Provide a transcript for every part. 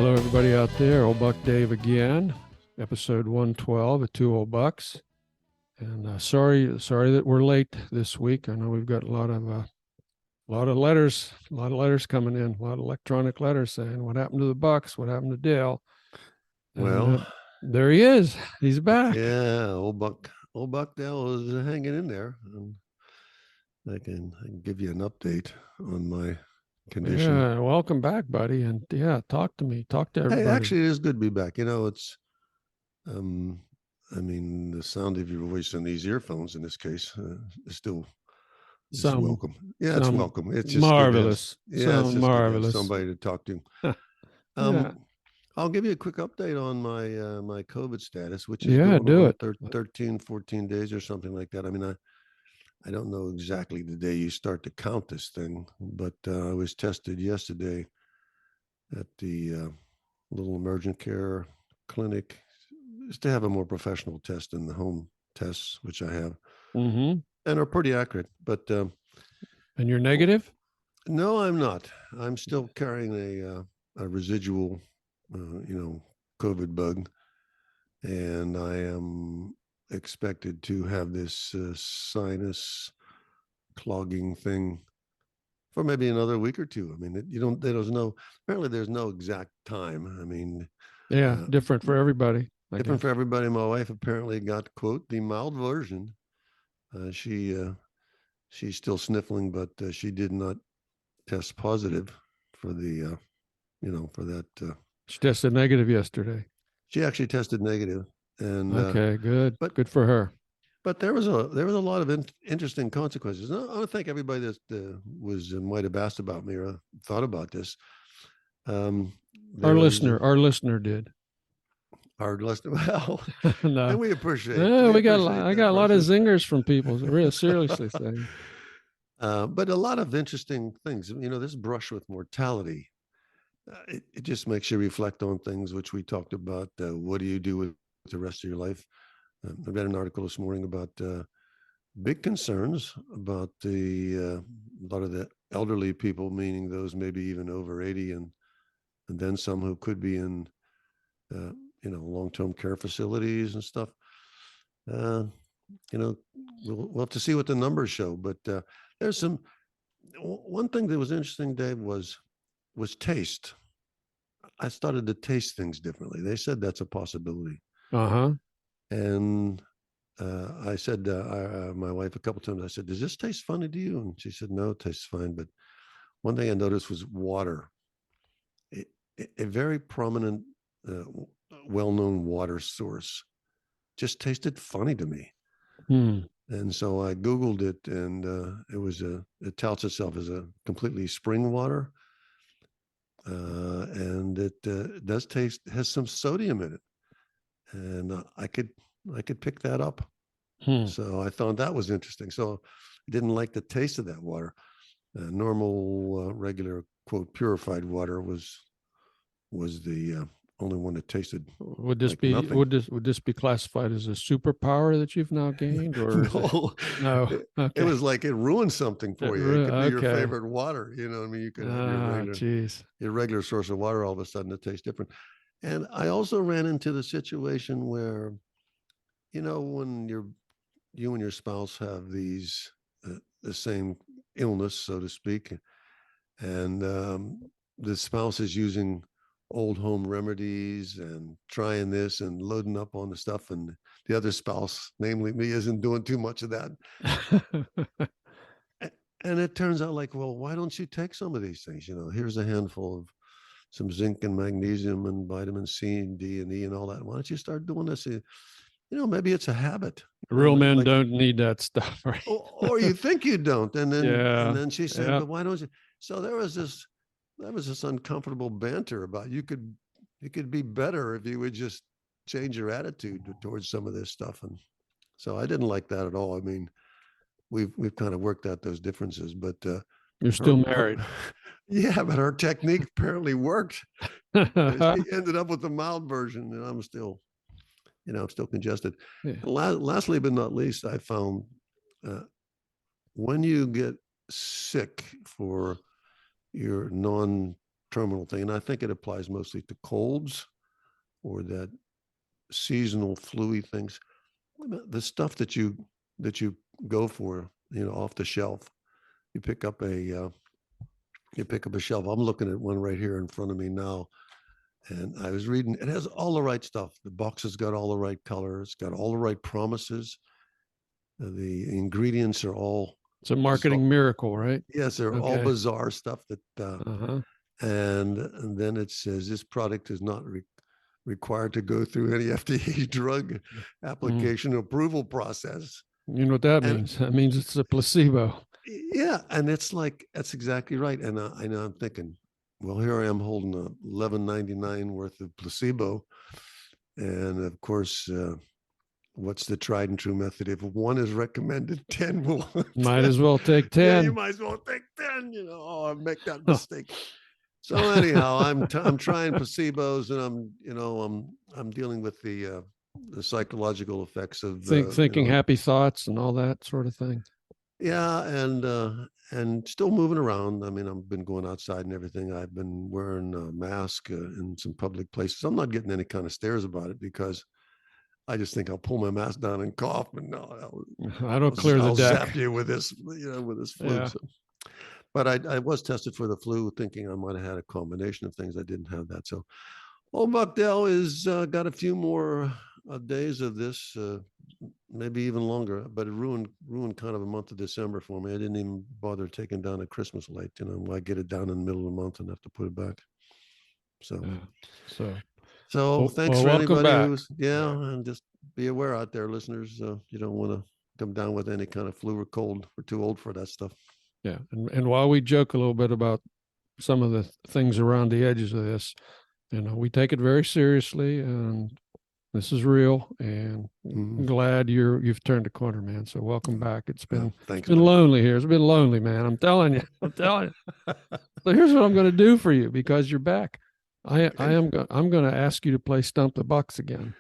Hello, everybody out there. Old Buck Dave again, episode 112 of Two Old Bucks. And sorry that we're late this week. I know we've got a lot of letters coming in, a lot of electronic letters saying what happened to the Bucks, what happened to Dale. Well, there he is. He's back. Yeah, old Buck Dale is hanging in there. I can give you an update on my condition. Yeah, welcome back, buddy. And yeah, talk to me. Talk to everybody. Hey, actually, it is good to be back. You know, it's, I mean, the sound of your voice in these earphones, in this case, is still welcome. Yeah, it's welcome. It's just marvelous. Good to have, it's just marvelous. Good to have somebody to talk to. Yeah. I'll give you a quick update on my my COVID status, which is do it. 13, 14 days or something like that. I mean, I don't know exactly the day you start to count this thing, but I was tested yesterday at the little emergent care clinic just to have a more professional test than the home tests, which I have, and are pretty accurate. But and you're negative? No, I'm not. I'm still carrying a residual, COVID bug, and I am expected to have this sinus clogging thing for maybe another week or two. I mean, apparently there's no exact time. I mean, different for everybody. For everybody. My wife apparently got, quote, the mild version. She's still sniffling, but she did not test positive for the, for that. She tested negative yesterday. She actually tested negative. And okay, good. But good for her. But there was a lot of interesting consequences. I think everybody that might have asked about me or thought about this. Our listener did. Our listener, well, no. And we appreciate. I got a lot of zingers from people. Really seriously saying. But a lot of interesting things. This brush with mortality. It just makes you reflect on things which we talked about. What do you do with the rest of your life? I read an article this morning about big concerns about a lot of the elderly people, meaning those maybe even over 80, and then some who could be in, long-term care facilities and stuff. We'll have to see what the numbers show. But there's one thing that was interesting, Dave, was taste. I started to taste things differently. They said that's a possibility. And I said, my wife a couple times, I said, does this taste funny to you? And she said, no, it tastes fine. But one thing I noticed was water. A very prominent, well-known water source just tasted funny to me. And so I Googled it, and it touts itself as a completely spring water. And it does has some sodium in it. And I could pick that up. So I thought that was interesting. So I didn't like the taste of that water. Normal, regular, quote, purified water was the only one that tasted. Would this be nothing. Would this be classified as a superpower that you've now gained, or no? Okay. It was like it ruined something for you. It could be your favorite water. I mean, you could have your regular source of water. All of a sudden, it tastes different. And I also ran into the situation where, when you and your spouse have these the same illness, so to speak, and the spouse is using old home remedies and trying this and loading up on the stuff, and the other spouse, namely me, isn't doing too much of that. And it turns out, like, well, why don't you take some of these things? Here's a handful of some zinc and magnesium and vitamin C and D and E and all that. Why don't you start doing this? Maybe it's a habit. Real men don't need that stuff, right? or you think you don't. And then she said, but why don't you? So there was this uncomfortable banter about you could be better if you would just change your attitude towards some of this stuff. And so I didn't like that at all. I mean, we've kind of worked out those differences, but you're still married. Yeah, but her technique apparently worked. She ended up with the mild version, and I'm still congested. Yeah. Lastly, but not least, I found when you get sick for your terminal thing. And I think it applies mostly to colds or that seasonal flu-y things. The stuff that you go for, off the shelf. You pick up a shelf. I'm looking at one right here in front of me now. And I was reading, it has all the right stuff. The box has got all the right colors, got all the right promises. The ingredients are all. It's a marketing miracle, right? Yes, they're all bizarre stuff that, Uh-huh. and then it says this product is not required to go through any FDA drug application approval process. You know what that means? That means it's a placebo. Yeah, and it's like, that's exactly right. And I know I'm thinking, well, here I am holding a $11.99 worth of placebo, and of course, what's the tried and true method? If one is recommended, 10 will. Might as well take 10. Yeah, you might as well take 10. I make that mistake. So anyhow, I'm trying placebos, and I'm dealing with the psychological effects of thinking happy thoughts and all that sort of thing. Yeah, and still moving around. I mean, I've been going outside and everything. I've been wearing a mask in some public places. I'm not getting any kind of stares about it because I just think I'll pull my mask down and cough, and I'll clear the deck. Zap you with this, with this flu. Yeah. So. But I was tested for the flu, thinking I might have had a combination of things. I didn't have that. So, old Buckdale is got a few more days of this, maybe even longer. But it ruined kind of a month of December for me. I didn't even bother taking down a Christmas light. I get it down in the middle of the month and have to put it back. So, thanks for anybody who's and just be aware out there, listeners. You don't want to come down with any kind of flu or cold. We're too old for that stuff. Yeah, and while we joke a little bit about some of the things around the edges of this, we take it very seriously, and this is real. And I'm glad you've turned a corner, man. So welcome back. It's been lonely here. It's been lonely, man. I'm telling you. So here's what I'm going to do for you because you're back. I'm going to ask you to play Stump the Bucks again.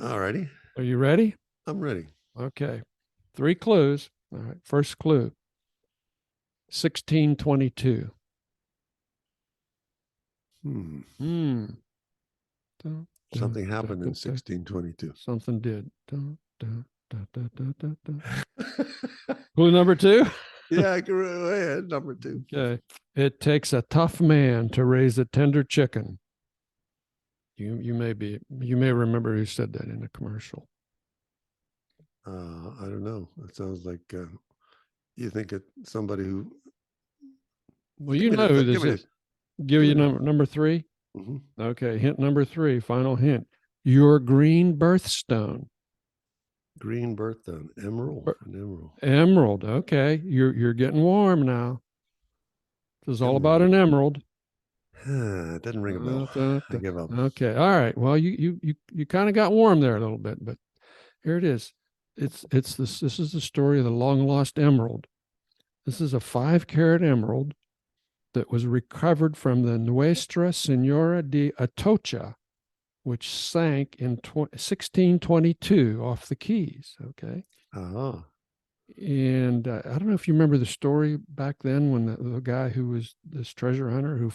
All righty. Are you ready? I'm ready. Okay. 3 clues. All right. First clue. 1622. Something happened in 1622. Something did. Clue number 2? Yeah, go ahead. Number 2. Okay. It takes a tough man to raise a tender chicken. You may remember who said that in a commercial. I don't know. It sounds like you think it's somebody who. Well, you know who this is. Give you number 3. Mm-hmm. Okay, hint number 3. Final hint. Your green birthstone. Green birthstone. Emerald. An emerald. Emerald. Okay, you're getting warm now. This is all about an emerald. It doesn't ring a bell. I give up. Okay. All right. Well, you kind of got warm there a little bit, but here it is. This is the story of the long lost emerald. This is a 5-carat emerald that was recovered from the Nuestra Senora de Atocha, which sank in 1622 off the Keys. Okay. Uh-huh. And I don't know if you remember the story back then when the guy who was this treasure hunter who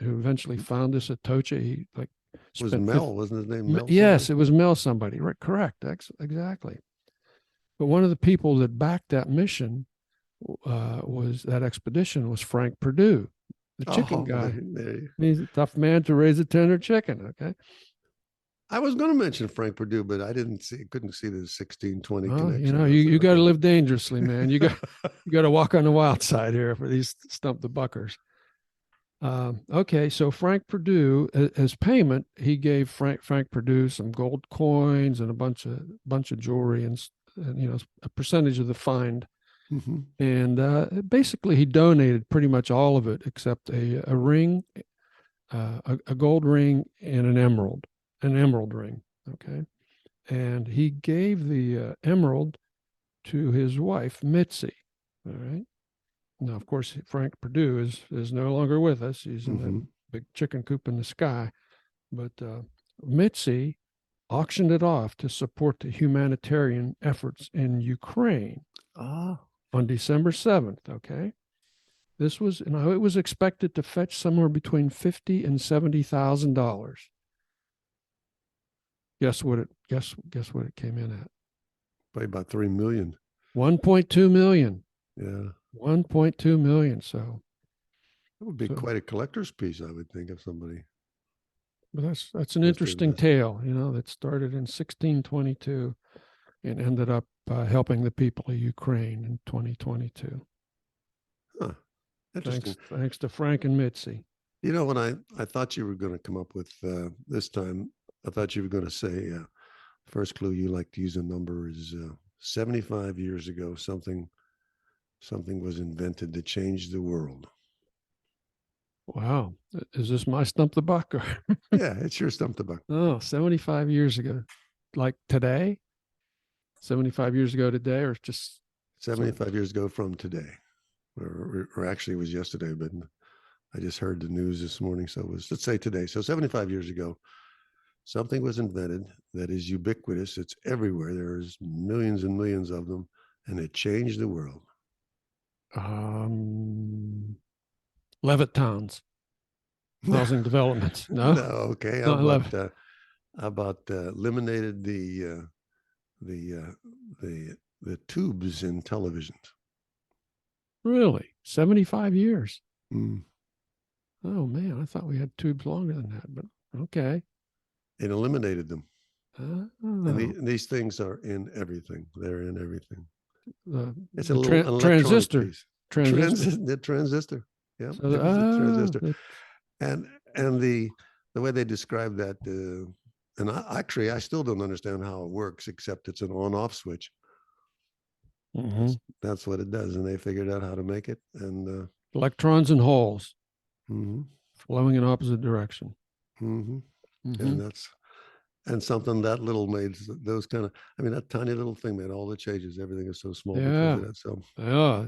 eventually found this Atocha, he was Mel, wasn't his name Mel? Yes, it was Mel somebody. Right, correct. Exactly. But one of the people that backed that mission was Frank Perdue, the chicken guy. He's a tough man to raise a tender chicken. Okay. I was going to mention Frank Perdue, but I couldn't see the 1620 connection. You got to live dangerously, man. You got to walk on the wild side here for these Stump the Buckers. Okay, so Frank Perdue, as payment, he gave Frank Perdue some gold coins and a bunch of jewelry and a percentage of the find. Mm-hmm. And basically, he donated pretty much all of it except a ring, a gold ring, and an emerald ring. Okay. And he gave the emerald to his wife, Mitzi. All right. Now, of course, Frank Perdue is no longer with us. He's in that big chicken coop in the sky. But Mitzi auctioned it off to support the humanitarian efforts in Ukraine on December 7th. Okay. This was, it was expected to fetch somewhere between $50,000 and $70,000. Guess what it came in at? Probably about 3 million. 1.2 million. Yeah. 1.2 million. So It would be quite a collector's piece, I would think, if somebody. but that's an interesting invest. tale, that started in 1622 and ended up helping the people of Ukraine in 2022. Huh. Interesting. Thanks to Frank and Mitzi. When I thought you were going to come up with this time, I thought you were going to say first clue you like to use a number is 75 years ago, something was invented to change the world. Wow. Is this my stump the buck? Or Yeah, it's your stump the buck. Oh, 75 years ago. Like today? 75 years ago today, or just 75 years ago from today. Or actually it was yesterday, but I just heard the news this morning. So let's say today. So 75 years ago, something was invented that is ubiquitous. It's everywhere. There's millions and millions of them, and it changed the world. Levittons, housing developments. No, no. Okay. How about eliminated the tubes in televisions? Really? 75 years? Mm. Oh man, I thought we had tubes longer than that, but okay. It eliminated them. Oh. And these things are in everything. They're in everything. It's a little transistor. Piece. The transistor. Yeah. So it was a transistor. And the way they describe that, and I still don't understand how it works, except it's an on-off switch. Mm-hmm. That's what it does, and they figured out how to make it. And electrons and holes mm-hmm. flowing in opposite direction. Mm-hmm. Mm-hmm. And something that little made those kind of. That tiny little thing made all the changes. Everything is so small because of that. So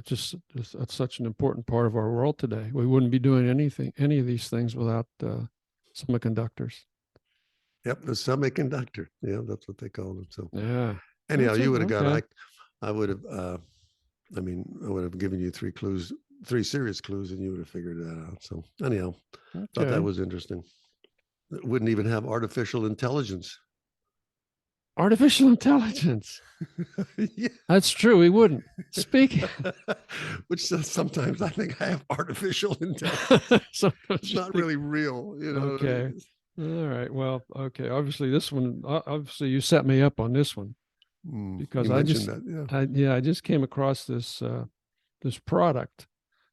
just that's such an important part of our world today. We wouldn't be doing any of these things without semiconductors. Yep, the semiconductor. Yeah, that's what they call it. So yeah. Anyhow, you would have got. I would have. I would have given you 3 serious clues, and you would have figured that out. So anyhow, thought that was interesting. It wouldn't even have artificial intelligence. Artificial intelligence. Yeah. That's true. We wouldn't. Speaking. Which sometimes I think I have artificial intelligence. It's not really real. Okay. All right. Well, okay. Obviously, this one. Obviously, you set me up on this one because I just came across this product.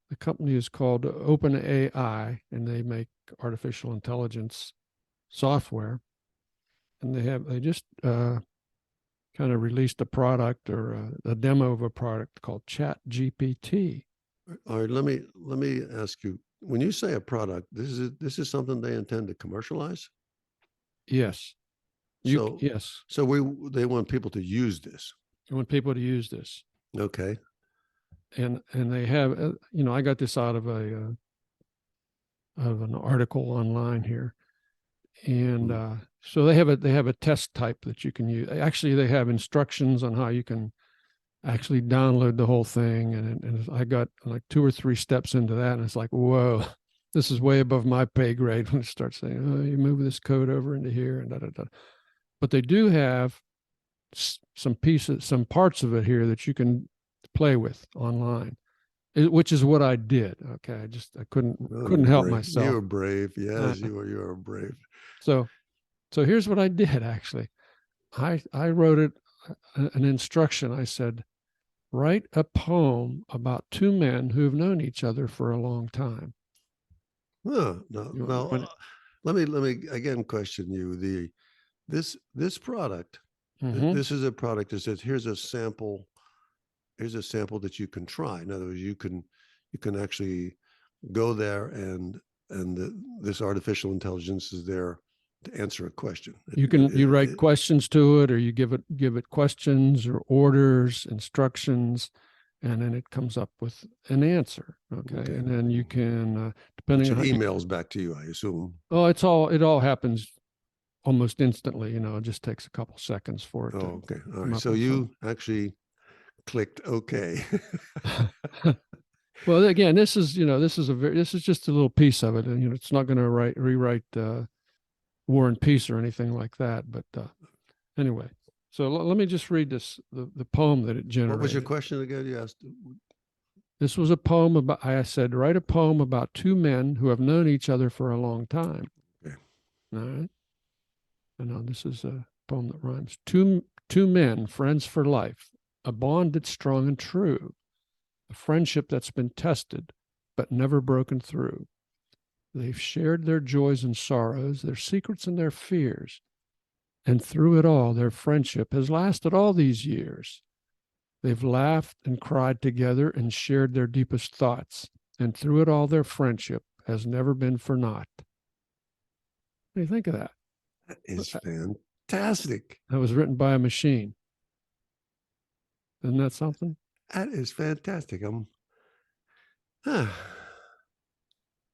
The company is called OpenAI, and they make artificial intelligence software. And they just kind of released a product or a demo of a product called Chat GPT. All right, let me ask you. When you say a product, this is something they intend to commercialize? Yes. Yes. So they want people to use this. They want people to use this. Okay. And they have, I got this out of an article online here, and so they have a test type that you can use. Actually, they have instructions on how you can actually download the whole thing, and I got like 2 or 3 steps into that, and it's like, whoa, this is way above my pay grade when it starts saying, oh, you move this code over into here and da da da. But they do have some parts of it here that you can play with online, which is what I did. Okay, I couldn't help myself. You were brave. Yes, you were brave. So here's what I did. Actually, I wrote an instruction. I said, write a poem about 2 men who've known each other for a long time. No. Let me again question you. This product. Mm-hmm. This is a product that says here's a sample that you can try. In other words, you can actually go there and this artificial intelligence is there to answer a question. You write questions to it, or you give it questions or orders, instructions, and then it comes up with an answer. Okay. And then you can depending on emails back to you, I assume. Oh, it all happens almost instantly. It just takes a couple seconds for it. Oh, okay. All right. So you actually clicked OK. Well, again, this is this is just a little piece of it, and it's not going to rewrite War and Peace or anything like that. But anyway, so let me just read the poem that it generated. What was your question again? You asked. This was a poem about. I said, write a poem about two men who have known each other for a long time. Okay. All right. I know this is a poem that rhymes. Two men, friends for life, a bond that's strong and true, a friendship that's been tested but never broken through. They've shared their joys and sorrows, their secrets and their fears, and through it all, their friendship has lasted all these years. They've laughed and cried together and shared their deepest thoughts, and through it all, their friendship has never been for naught. What do you think of that? That is fantastic. That was written by a machine. Isn't that something? That is fantastic.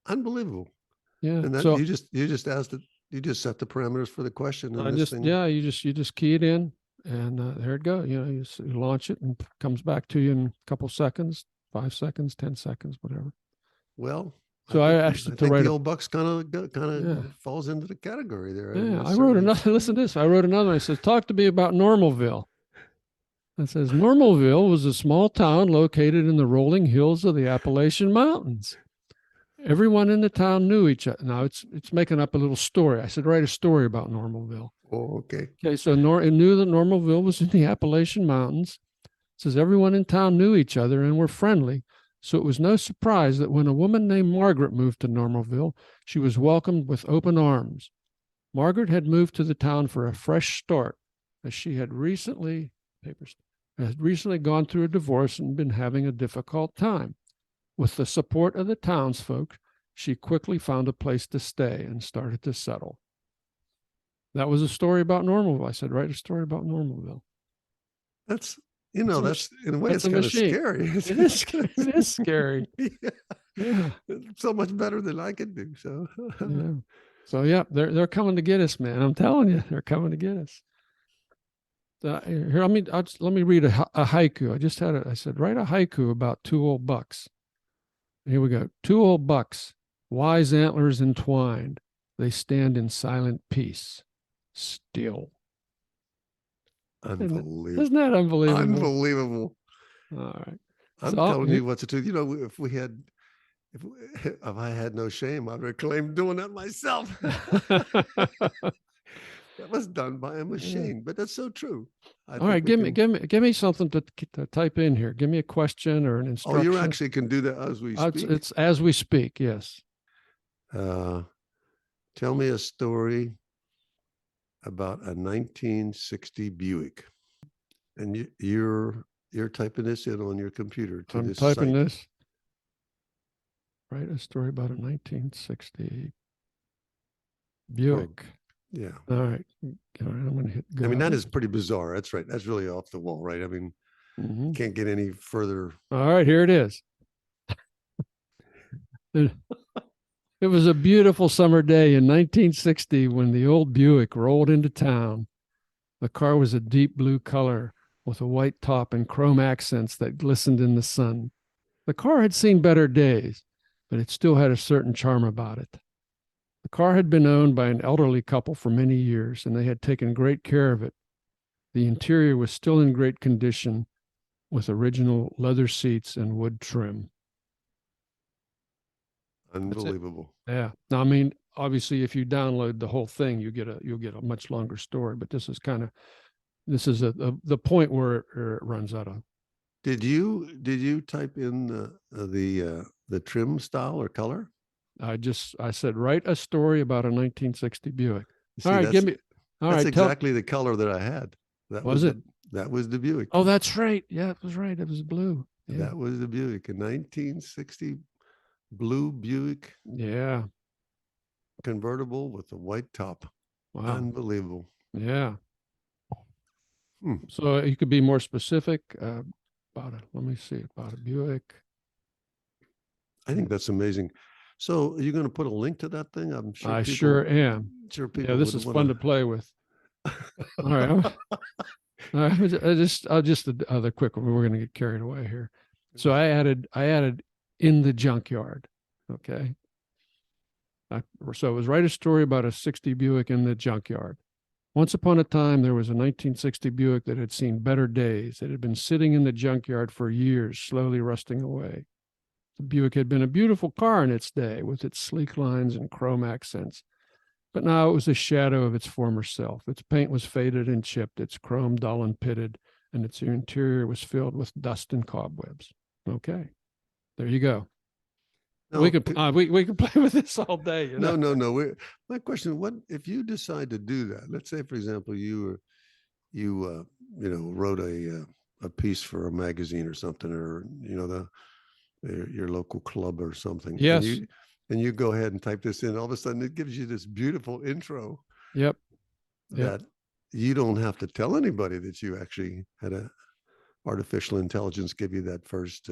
Unbelievable. Yeah. And that so you just asked it. You just set the parameters for the question. And you just key it in, and there it goes. You launch it, and it comes back to you in a couple seconds, 5 seconds, 10 seconds, whatever. Well, so I actually think the old Bucks kind of falls into the category there. Yeah, I wrote another. Listen to this. I wrote another one. It says, "Talk to me about Normalville." It says, Normalville was a small town located in the rolling hills of the Appalachian Mountains. Everyone in the town knew each other. Now it's making up a little story. I said, write a story about Normalville. Oh, okay. Okay, so it knew that Normalville was in the Appalachian Mountains. It says everyone in town knew each other and were friendly. So it was no surprise that when a woman named Margaret moved to Normalville, she was welcomed with open arms. Margaret had moved to the town for a fresh start, as she had recently gone through a divorce and been having a difficult time. With the support of the townsfolk, she quickly found a place to stay and started to settle. That was a story about Normalville. I said, write a story about Normalville. That's in a way, it's kind of scary. It is scary. Yeah. So much better than I could do. So, yeah. So yeah, they're coming to get us, man. I'm telling you, they're coming to get us. Here, let me read a haiku. I said, write a haiku about two old bucks. Here we go. Two old bucks, wise antlers entwined. They stand in silent peace, still. Unbelievable. Isn't that unbelievable? Unbelievable. All right. I'm telling you what's the truth. If I had no shame, I would have claimed doing that myself. That was done by a machine, but that's so true. All right, give me something to type in here. Give me a question or an instruction. Oh, you actually can do that as we speak. It's as we speak. Yes. Tell me a story about a 1960 Buick, and you're typing this in on your computer. I'm typing this. Write a story about a 1960 Buick. Yeah. All right. I'm going to hit go. I mean, that is pretty bizarre. That's right. That's really off the wall, right? I mean, can't get any further. All right, here it is. It was a beautiful summer day in 1960 when the old Buick rolled into town. The car was a deep blue color with a white top and chrome accents that glistened in the sun. The car had seen better days, but it still had a certain charm about it. The car had been owned by an elderly couple for many years, and they had taken great care of it. The interior was still in great condition, with original leather seats and wood trim. Unbelievable. Yeah. Now, I mean, obviously, if you download the whole thing, you'll get a much longer story. But this is the point where it runs out of. Did you type in the trim style or color? I said, write a story about a 1960 Buick. See, all right, give me. All that's right, exactly the color that I had. That was it? That was the Buick. Oh, that's right. Yeah, it was right. It was blue. Yeah. That was the Buick, a 1960 blue Buick. Yeah. Convertible with a white top. Wow. Unbelievable. Yeah. So you could be more specific about it. Let me see about a Buick. I think that's amazing. So are you going to put a link to that thing? I'm sure. I sure am. Sure, people. Yeah, this is fun to play with. All right. All right. I'll just the other quick one. We're going to get carried away here. So I added in the junkyard. Okay. So it was write a story about a 60 Buick in the junkyard. Once upon a time, there was a 1960 Buick that had seen better days. It had been sitting in the junkyard for years, slowly rusting away. The Buick had been a beautiful car in its day, with its sleek lines and chrome accents. But now it was a shadow of its former self. Its paint was faded and chipped, its chrome dull and pitted, and its interior was filled with dust and cobwebs. Okay, there you go. No, we could play with this all day. You know? No. My question: what if you decide to do that? Let's say, for example, you wrote a piece for a magazine or something, or your local club or something. Yes. And you go ahead and type this in. All of a sudden, it gives you this beautiful intro. Yep. That you don't have to tell anybody that you actually had a artificial intelligence give you that first,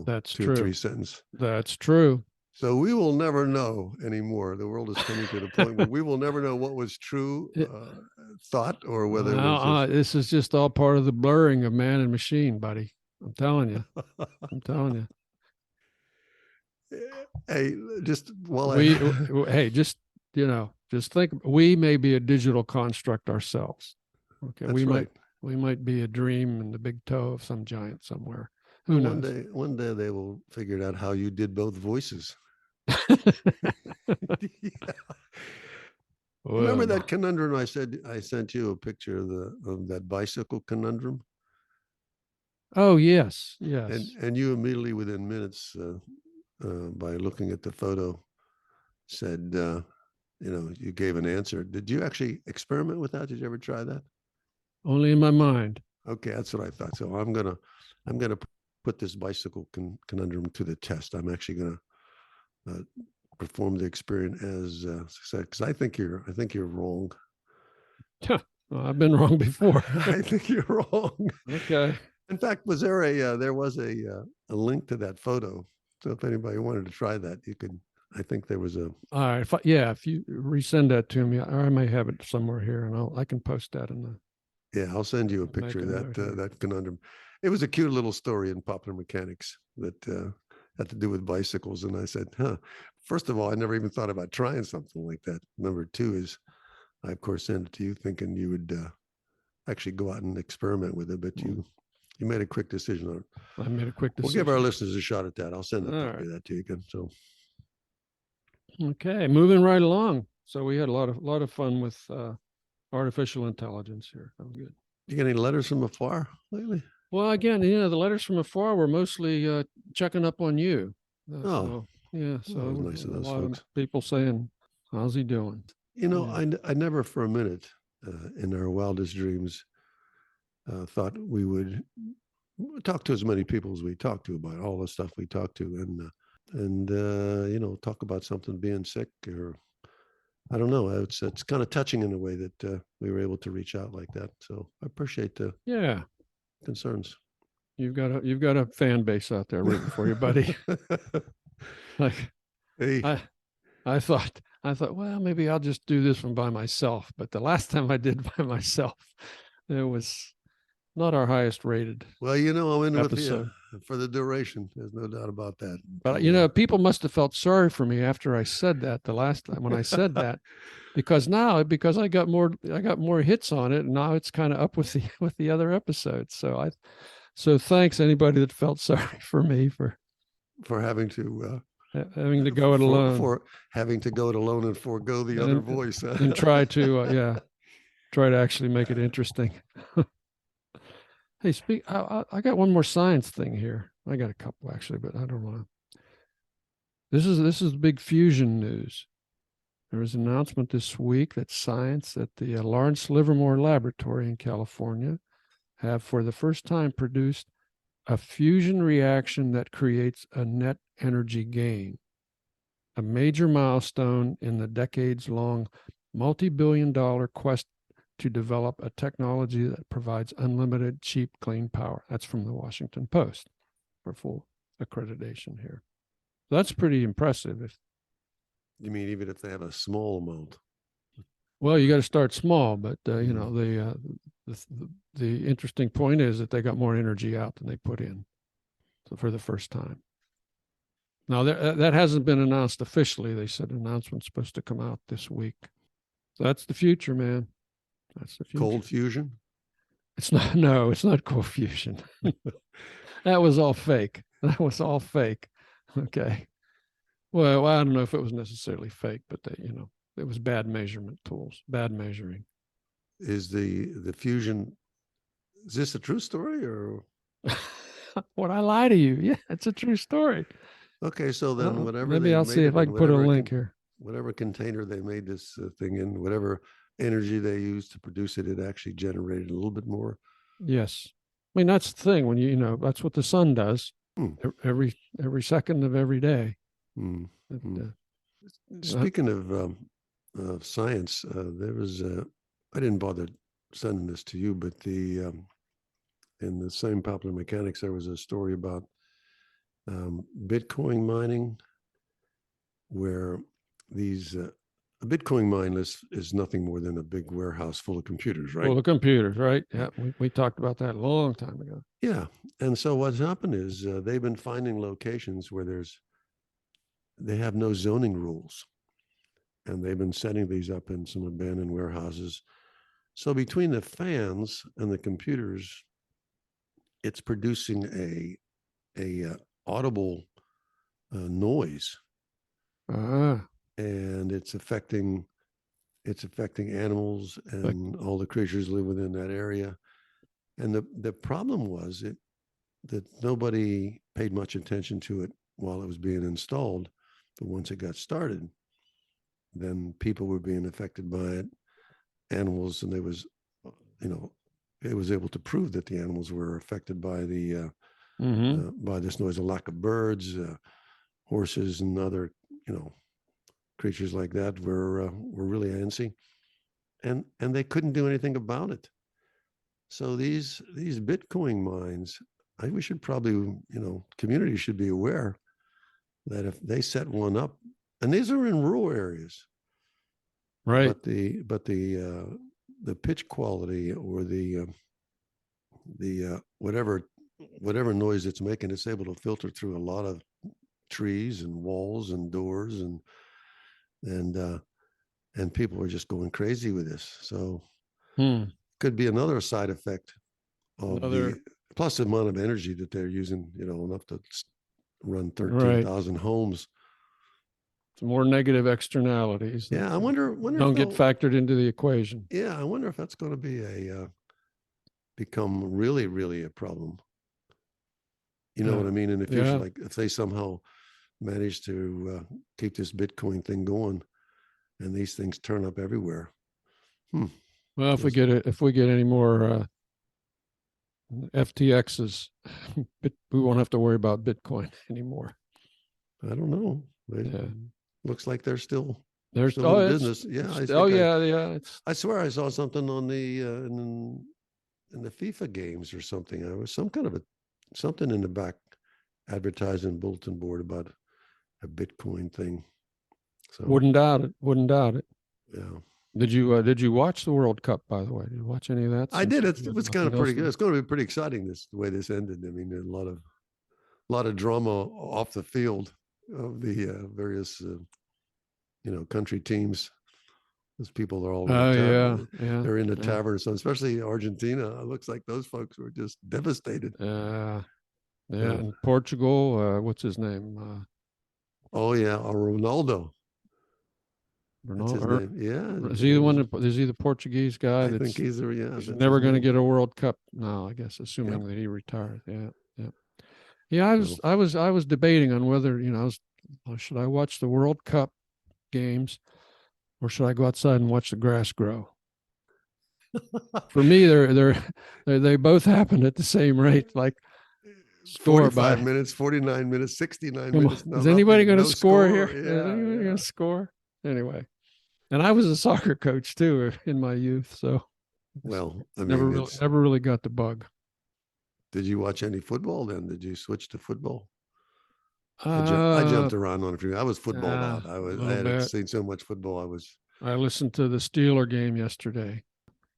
that's 2 true. or 3 sentence. That's true. So we will never know anymore. The world is coming to the point where we will never know what was true thought or whether it was this is just all part of the blurring of man and machine, buddy. I'm telling you. I'm telling you. Hey, just while just think we may be a digital construct ourselves. Okay. That's we might be a dream in the big toe of some giant somewhere. Who knows? One day they will figure out how you did both voices. Yeah. Well, remember that conundrum I sent you a picture of that bicycle conundrum? Oh, yes. And you immediately within minutes by looking at the photo said you gave an answer. Did you actually experiment with that? Did you ever try that? Only in my mind. Okay, that's what I thought. So I'm gonna put this bicycle conundrum to the test. I'm actually gonna perform the experiment as because I think you're wrong. Well, I've been wrong before. I think you're wrong. Okay. In fact, there was a link to that photo. So if anybody wanted to try that, you could. I think there was a. All right. If you resend that to me, or I may have it somewhere here, and I can post that in the. Yeah, I'll send you a picture of that conundrum. It was a cute little story in Popular Mechanics that had to do with bicycles. And I said, first of all, I never even thought about trying something like that. Number 2 is, I, of course, sent it to you thinking you would actually go out and experiment with it. But you made a quick decision on it. I made a quick decision. We'll give our listeners a shot at that. I'll send a copy of that to you again. So, okay, moving right along. So we had a lot of fun with artificial intelligence here. That was good. You get any letters from afar lately? Well, again, the letters from afar were mostly checking up on you. So nice of those folks. Of people saying, "How's he doing?" I never for a minute in our wildest dreams thought we would talk to as many people as we talk to about all the stuff we talk to, and talk about something being sick or. I don't know. It's kind of touching in a way that we were able to reach out like that. So I appreciate the concerns. You've got a fan base out there rooting for you, buddy. I thought, well, maybe I'll just do this one by myself. But the last time I did by myself, it was not our highest rated. Well, I'm in episode. With you for the duration. There's no doubt about that. But people must have felt sorry for me after I said that the last time when I said that, because I got more hits on it, and now it's kind of up with the other episodes. So thanks anybody that felt sorry for me for having to go it alone, for having to go it alone and forego the other voice, and try to actually make it interesting. Hey, I got one more science thing here. I got a couple actually, but I don't want to. This is big fusion news. There was an announcement this week that science at the Lawrence Livermore Laboratory in California have for the first time produced a fusion reaction that creates a net energy gain, a major milestone in the decades-long multi-billion-dollar quest to develop a technology that provides unlimited, cheap, clean power. That's from the Washington Post for full accreditation here. That's pretty impressive. You mean even if they have a small amount? Well, you got to start small, but the interesting point is that they got more energy out than they put in, so for the first time. Now that hasn't been announced officially. They said an announcement's supposed to come out this week. So that's the future, man. That's the future. Cold fusion? It's not. No, it's not cold fusion. That was all fake. That was all fake. Okay. Well, I don't know if it was necessarily fake, but it was bad measurement tools, bad measuring. Is the fusion? Is this a true story or? Would I lie to you? Yeah, it's a true story. Okay, so then whatever. Maybe I'll see if I can put a link here. Whatever container they made this thing in, whatever energy they used to produce it, it actually generated a little bit more. Yes, I mean that's the thing when that's what the sun does every second of every day. Speaking of science, there was I didn't bother sending this to you, but in the same Popular Mechanics there was a story about Bitcoin mining, where these a Bitcoin mine is nothing more than a big warehouse full of computers, right? Full of computers, right? Yeah, we talked about that a long time ago. Yeah, and so what's happened is they've been finding locations where they have no zoning rules, and they've been setting these up in some abandoned warehouses. So between the fans and the computers, it's producing a audible noise, and it's affecting animals and all the creatures live within that area. And the problem was that nobody paid much attention to it while it was being installed, but once it got started, then people were being affected by it, animals, and it was able to prove that the animals were affected by by this noise. A lack of birds, horses, and other creatures like that were really antsy, and they couldn't do anything about it. So these Bitcoin mines, we should probably communities should be aware that if they set one up, and these are in rural areas, right? But the pitch quality or the whatever noise it's making, it's able to filter through a lot of trees and walls and doors, and people are just going crazy with this. So could be another side effect of plus the amount of energy that they're using, enough to run 13,000 homes. Some more negative externalities. Yeah, I wonder don't get factored into the equation. Yeah, I wonder if that's going to be become really, really a problem. You know what I mean? In the future, like if they somehow manage to keep this Bitcoin thing going, and these things turn up everywhere. Well, if we get any more FTXs, we won't have to worry about Bitcoin anymore. I don't know. Looks like they're still in business. Yeah. I swear I saw something on the in the FIFA games or something. I was something in the back advertising bulletin board about a Bitcoin thing. So wouldn't doubt it. Yeah. Did you watch the World Cup, by the way? Did you watch any of that? I did. It was kind of pretty good. It's going to be pretty exciting the way this ended. I mean, there's a lot of drama off the field of the various country teams. Those people are all they're in the tavern. So especially Argentina, it looks like those folks were just devastated. And Portugal, what's his name? Ronaldo. That's his name. Yeah. Is he the one? Is he the Portuguese guy? I think he's never going to get a World Cup now, I guess, assuming that he retired. Yeah. I was debating on whether should I watch the World Cup games or should I go outside and watch the grass grow? For me, they both happen at the same rate, like 45 minutes, 49 minutes, 69 minutes. Is anybody going to score here? Is anybody going to score? Anyway, and I was a soccer coach too in my youth, so I mean, never really got the bug. Did you watch any football then? Did you switch to football? I jumped around on a few. I was football out. I hadn't seen so much football. I listened to the Steeler game yesterday.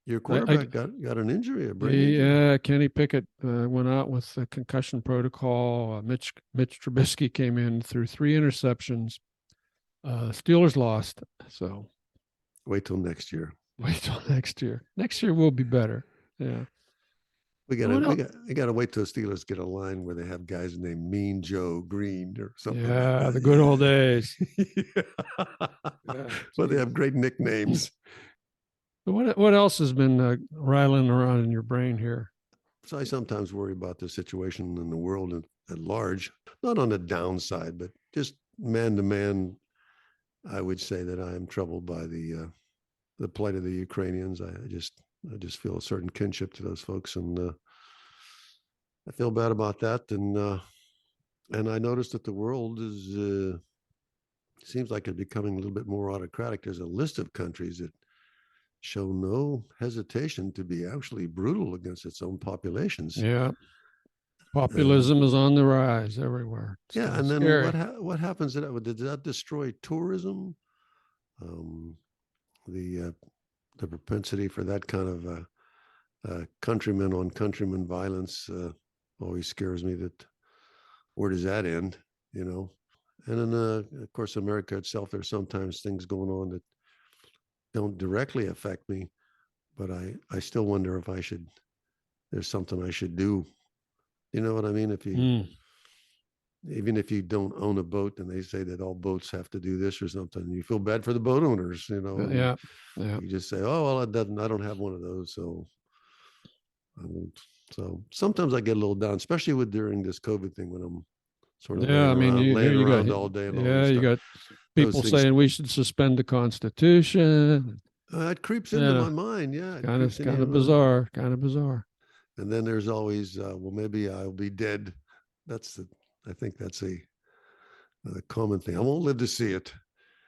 Your I quarterback got an injury, a brain injury. yeah, Kenny Pickett went out with the concussion protocol. Mitch Trubisky came in, threw 3 interceptions. Steelers lost, so Wait till next year. wait till next year. Next year will be better. Yeah. We gotta What we else? got we gotta wait till Steelers get a line where they have guys named Mean Joe Green or something like Yeah, that. the good old days. Yeah. Yeah. But they Geez. have great nicknames. What else has been riling around in your brain here? So I sometimes worry about the situation in the world at large, not on the downside, but just man to man. I would say that I am troubled by the plight of the Ukrainians. I just feel a certain kinship to those folks, and I feel bad about that. And I noticed that the world is seems like it's becoming a little bit more autocratic. There's a list of countries that show no hesitation to be actually brutal against its own populations. Yeah, Uh, populism is on the rise everywhere. It's yeah, kind of and then what scary. what happens? Did that destroy tourism? Um, the propensity for that kind of countryman on countryman violence always scares me. That where does that end? You know. And then, of course, America itself. There's sometimes things going on that don't directly affect me, but I still wonder if I should. There's something I should do. You know what I mean? If you Mm, even if you don't own a boat and they say that all boats have to do this or something, you feel bad for the boat owners, and yeah, yeah, you just say, oh, well, I don't have one of those. So I won't. So sometimes I get a little down, especially with during this COVID thing when I'm sort of yeah. I mean, here laying you got around all day and all yeah, this you stuff. got Those people things, saying we should suspend the Constitution. it creeps You into know, my mind. Yeah, it's it creeps into kind your of mind. bizarre, kind of bizarre. And then there's always, well, maybe I'll be dead. That's I think that's a common thing. I won't live to see it.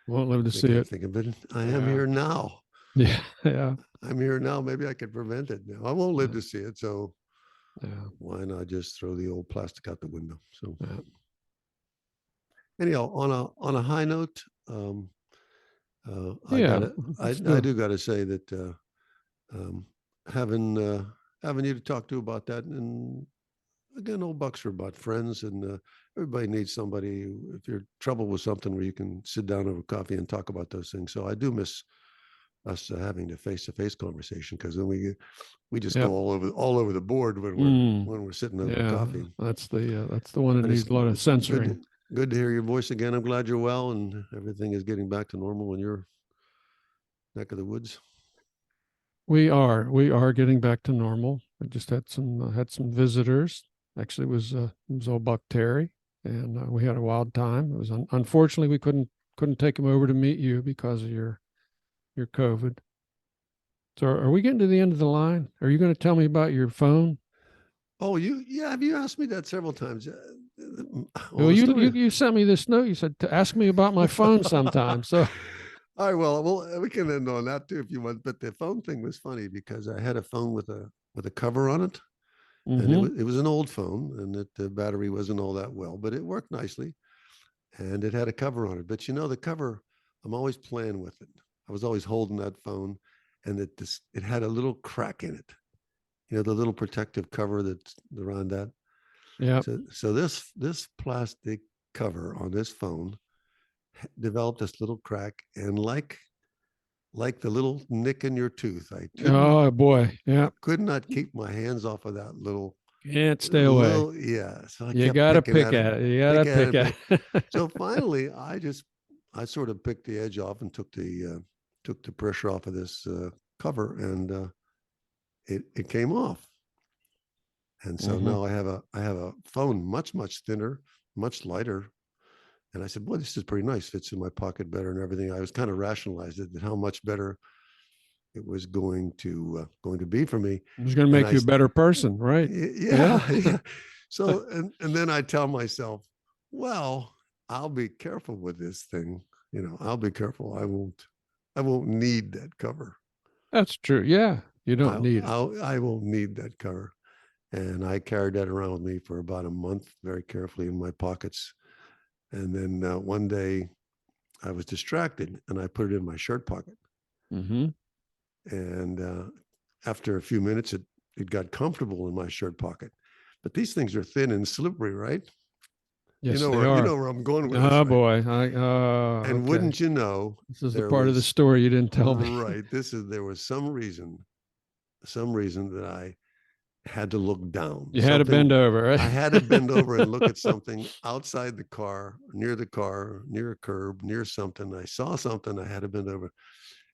Won't live to see I'm it. thinking, but I am Yeah, here now. yeah, yeah, I'm here now. Maybe I could prevent it now. I won't live to see it. So yeah, why not just throw the old plastic out the window? So yeah. anyhow, on a high note, Yeah, I let's do it. do gotta say that um, having having you to talk to about that, and again, old bucks are about friends, and everybody needs somebody. If you're trouble with something, where you can sit down over coffee and talk about those things. So I do miss us having the face-to-face conversation, because then we just go Yep. all over the board Mm, when we're sitting over yeah, coffee. that's the one that But it's needs a lot of censoring. good to hear your voice again. I'm glad you're well and everything is getting back to normal in your neck of the woods. We are getting back to normal. We just had some visitors. Actually, it was old Buck Terry, and we had a wild time. It was unfortunately we couldn't take him over to meet you because of your COVID. So are we getting to the end of the line? Are you going to tell me about your phone? Oh, yeah. Have you asked me that several times? Well, Well, the story. you sent me this note. You said to ask me about my phone sometime. So All right. Well, we can end on that too if you want. But the phone thing was funny because I had a phone with a cover on it, and hmm it was an old phone, and the battery wasn't all that well, but it worked nicely, and it had a cover on it. But the cover, I'm always playing with it. I was always holding that phone, and it had a little crack in it. The little protective cover that's around that. yeah. So this plastic cover on this phone developed this little crack, and like the little nick in your tooth, Oh boy, I yeah. could not keep my hands off of that Can't stay away. yeah. So I You kept gotta picking pick at it, at it. You pick gotta at pick it, pick. at it. So finally, I sort of picked the edge off and took the pressure off of this cover, and it came off. And so hmm now I have a phone much thinner, much lighter. And I said, boy, this is pretty nice. Fits in my pocket better and everything. I was kind of rationalized it, that how much better it was going to be for me. It's going to And make you a better person, right? Yeah. yeah, yeah. So and then I tell myself, well, I'll be careful with this thing. I'll be careful. I won't need that cover. That's true. Yeah. You don't need it. I won't need that cover. And I carried that around with me for about a month, very carefully in my pockets. And then one day I was distracted and I put it in my shirt pocket. hmm And after a few minutes, it got comfortable in my shirt pocket. But these things are thin and slippery, right? Yes, You they are. know where I'm going with this, Oh right? boy. And Okay. wouldn't you know, This is the there part of the was story you didn't tell me. right. There was some reason that I had to look down. You had to bend over, right? I had to bend over and look at something outside the car, near a curb, near something. I saw something. I had to bend over.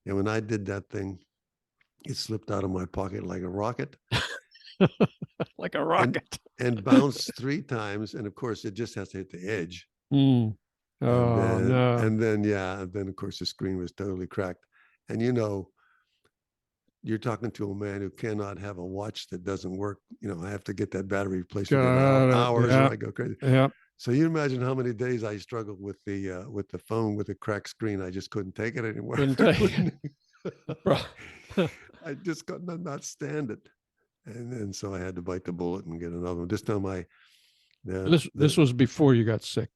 And when I did that thing, it slipped out of my pocket like a rocket. Like a rocket. And bounced 3 times. And of course, it just has to hit the edge. Mm. Oh, no. And then of course the screen was totally cracked. And you're talking to a man who cannot have a watch that doesn't work. I have to get that battery replaced within hours, or I go crazy. Yeah. So you imagine how many days I struggled with the phone with a cracked screen. I just couldn't take it anymore. Couldn't take it. I just could not stand it. And then so I had to bite the bullet and get another one. This time this was before you got sick.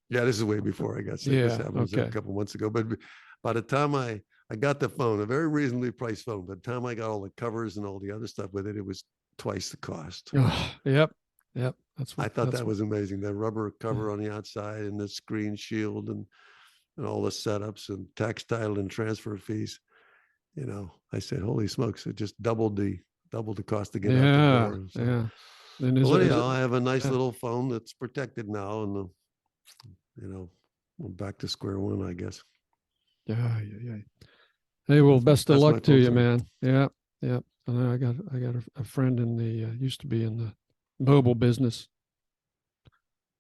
Yeah, this is way before I got sick. Yeah, This happened a couple months ago. But by the time I got the phone, a very reasonably priced phone, by the time I got all the covers and all the other stuff with it, it was twice the cost. Oh, yep. I thought that was amazing. That rubber cover on the outside and the screen shield and all the setups and tactile and transfer fees. I said, holy smokes, it just doubled the cost to get out the door. So. Yeah. Anyhow, I have a nice little phone that's protected now, and we're back to square one, I guess. Yeah. Hey, well, best of luck to you, man. Yeah. I got a friend in the used to be in the mobile business,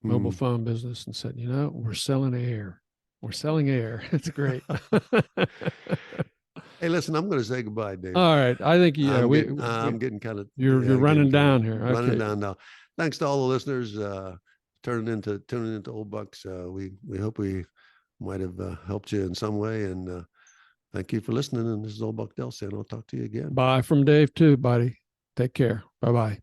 mobile phone business, and said, we're selling air. We're selling air. It's great. Hey, listen, I'm going to say goodbye, Dave. All right. I think I'm getting kind of you're running down here. Running down now. Thanks to all the listeners tuning into Old Bucks. We hope we might have helped you in some way, and thank you for listening. And this is Old Buck Dell saying I'll talk to you again. Bye from Dave too, buddy. Take care. Bye-bye.